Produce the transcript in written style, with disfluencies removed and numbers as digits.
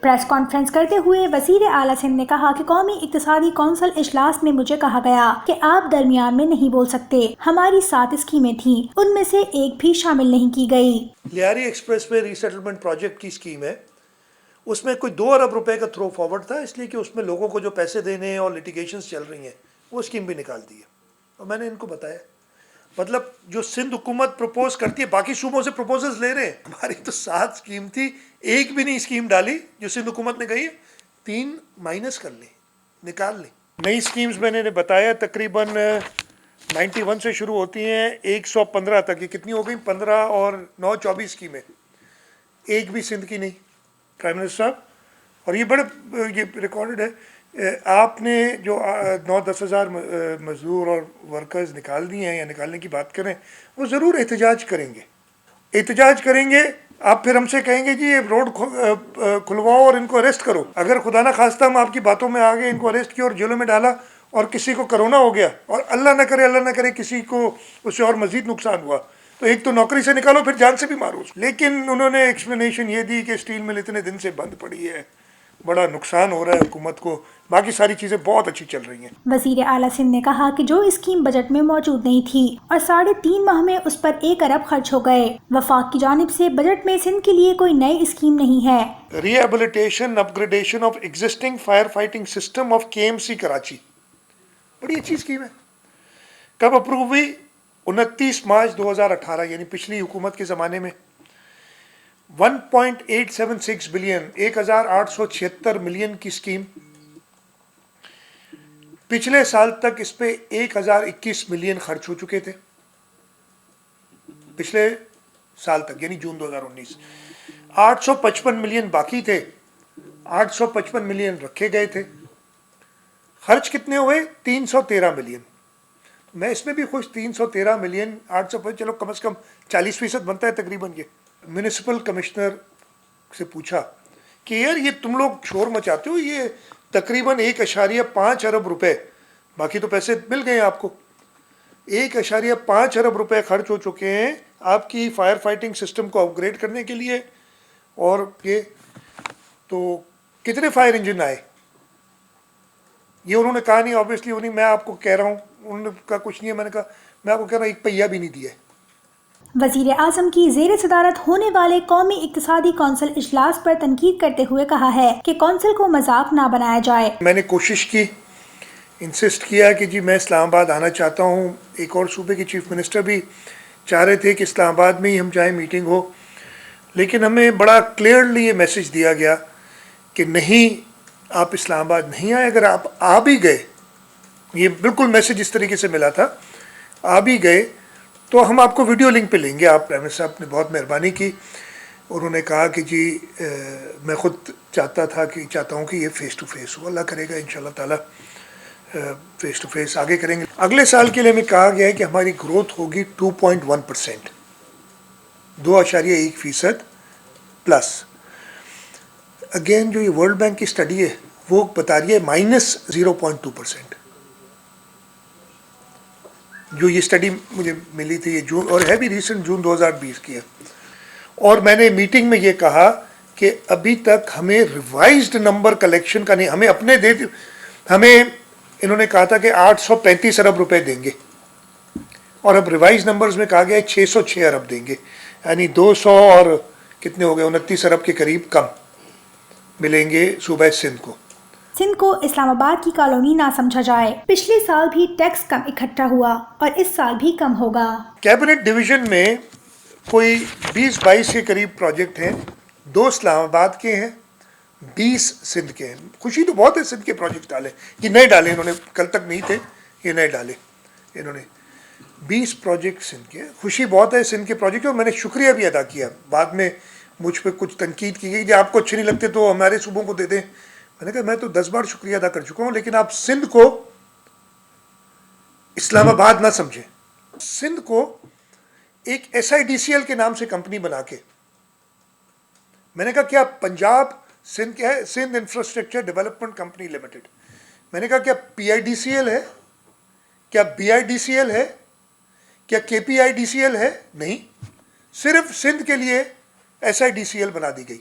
Press conference करते हुए वज़ीर आला सिंध ने कहा कि कौमी इक्तिसादी कौंसिल इजलास में मुझे कहा गया कि आप दरमियान में नहीं बोल सकते। हमारी 7 स्कीमें थीं, उनमें से एक भी शामिल नहीं की गई। Lyari express way resettlement project की स्कीम है, उसमें कोई 2 अरब रुपए का थ्रो फॉरवर्ड था, इसलिए कि उसमें लोगों को जो पैसे देने हैं और लिटिगेशंस चल रही हैं वो स्कीम भी निकाल दी है। और मैंने इनको बताया, मतलब जो सिंध हुकूमत प्रपोज करती है बाकी सूबों से प्रपोजल्स ले रहे हैं। हमारी तो 7 स्कीम थी, एक भी नहीं स्कीम डाली जो सिंध हुकूमत ने कही है, 3 माइनस कर ली, निकाल ली। नई स्कीम्स मैंने बताया तकरीबन 91 से शुरू होती हैं 115 तक। ये कितनी हो गई? 15 और 9 24 स्कीमें, एक भी सिंध की नहीं प्राइम मिनिस्टर साहब। और ये बड़े ये रिकॉर्डेड है, आपने जो 9-10 हज़ार मजदूर और वर्कर्स निकाल दिए हैं या निकालने की बात करें, वो ज़रूर एहतजाज करेंगे, एहतजाज करेंगे। आप फिर हमसे कहेंगे जी ये रोड खुलवाओ और इनको अरेस्ट करो। अगर खुदा ना खास्ता हम आपकी बातों में आ गए, इनको अरेस्ट किया और जेलों में डाला और किसी को कोरोना हो गया और अल्लाह ना करे किसी को उससे और मज़ीद नुकसान हुआ, तो एक तो नौकरी से निकालो, फिर जान से भी मारो। लेकिन उन्होंने एक्सप्लेनेशन ये दी कि स्टील मिल इतने दिन से बंद पड़ी है, बड़ा नुकसान हो रहा है हुकूमत को, बाकी सारी चीज़ें बहुत अच्छी चल रही हैं। वज़ीर आला सिंध ने कहा कि जो स्कीम बजट में मौजूद नहीं थी और 3.5 माह में उस पर 1 अरब खर्च हो गए। वफाक की जानिब से बजट में सिंध के लिए कोई नई स्कीम नहीं है। Rehabilitation upgradation of existing fire fighting system of KMC Karachi, बड़ी अच्छी स्कीम है। कब अप्रूव हुई? 29 मार्च 2018, यानी पिछली हुकूमत के ज़माने में। 1.876 बिलियन, 1876 मिलियन की स्कीम। पिछले साल तक इस पे 1021 मिलियन खर्च हो चुके थे, पिछले साल तक यानी जून 2019। 855 मिलियन बाकी थे, 855 मिलियन रखे गए थे। खर्च कितने हुए? 313 मिलियन। मैं इसमें भी खुश, 313 मिलियन 800, चलो कम से कम 40% बनता है तकरीबन। ये म्यूनिसिपल कमिश्नर से पूछा कि यार ये तुम लोग शोर मचाते हो, ये तकरीबन 1.5 अरब रुपए, बाकी तो पैसे मिल गए आपको, 1.5 अरब रुपए खर्च हो चुके हैं आपकी फायर फाइटिंग सिस्टम को अपग्रेड करने के लिए। और ये तो कितने फायर इंजन आए ये उन्होंने कहा नहीं, ऑब्वियसली उन्हीं, मैं आपको कह रहा हूँ, उन्होंने कहा कुछ नहीं है, मैंने कहा मैं आपको कह रहा हूँ एक पहिया भी नहीं दिया है। वज़ीर आज़म की ज़ेर सदारत होने वाले कौमी इक्तिसादी कौंसिल इजलास पर तनकीद करते हुए कहा है कि कौंसिल को मजाक ना बनाया जाए। मैंने कोशिश की, इंसिस्ट किया कि जी मैं इस्लामाबाद आना चाहता हूँ। एक और सूबे के चीफ मिनिस्टर भी चाह रहे थे कि इस्लामाबाद में ही हम चाहें मीटिंग हो, लेकिन हमें बड़ा क्लियरली ये मैसेज दिया गया कि नहीं, आप इस्लामाबाद नहीं आए। अगर आप आ भी गए, ये बिल्कुल मैसेज इस तरीके से मिला था, आ भी गए तो हम आपको वीडियो लिंक पे लेंगे। आप प्राइम मिनिस्टर साहब ने बहुत मेहरबानी की। उन्होंने कहा कि जी मैं ख़ुद चाहता हूँ कि ये फ़ेस टू फेस हो, अल्लाह करेगा इंशाल्लाह ताला फ़ेस टू फेस आगे करेंगे। अगले साल के लिए हमें कहा गया है कि हमारी ग्रोथ होगी 2.1%, 2.1% प्लस। अगेन जो ये वर्ल्ड बैंक की स्टडी है वो बता रही है -0.2%। जो ये स्टडी मुझे मिली थी ये जून, और है भी रिसेंट, जून 2020 की है। और मैंने मीटिंग में ये कहा कि अभी तक हमें रिवाइज्ड नंबर कलेक्शन का नहीं, हमें अपने हमें इन्होंने कहा था कि 835 अरब रुपए देंगे, और अब रिवाइज नंबर्स में कहा गया 606 अरब देंगे, यानी 200 और कितने हो गए, 29 अरब के करीब कम मिलेंगे सूबा सिंध को। सिंध को इस्लामाबाद की कॉलोनी ना समझा जाए। पिछले साल भी टैक्स कम इकट्ठा हुआ और इस साल भी कम होगा। कैबिनेट डिवीजन में कोई 20-22 के करीब प्रोजेक्ट हैं, 2 इस्लामाबाद के हैं, 20 सिंध के हैं। खुशी तो बहुत है, सिंध के प्रोजेक्ट डाले, ये नए डाले इन्होंने, कल तक नहीं थे, ये नए डाले इन्होंने। 20 प्रोजेक्ट सिंध के, खुशी बहुत है सिंध के प्रोजेक्ट। और मैंने शुक्रिया भी अदा किया, बाद में मुझ पर कुछ तनकीद की गई कि आपको अच्छे नहीं लगते तो हमारे सूबों को दे दें। मैंने कहा मैं तो 10 बार शुक्रिया अदा कर चुका हूँ, लेकिन आप सिंध को इस्लामाबाद ना समझें। सिंध को एक SIDCL के नाम से कंपनी बना के, मैंने कहा क्या पंजाब सिंध क्या है, Sindh infrastructure development company limited. मैंने कहा क्या PIDCL है, क्या BIDCL है, क्या KPIDCL है? नहीं, सिर्फ सिंध के लिए SIDCL बना दी गई।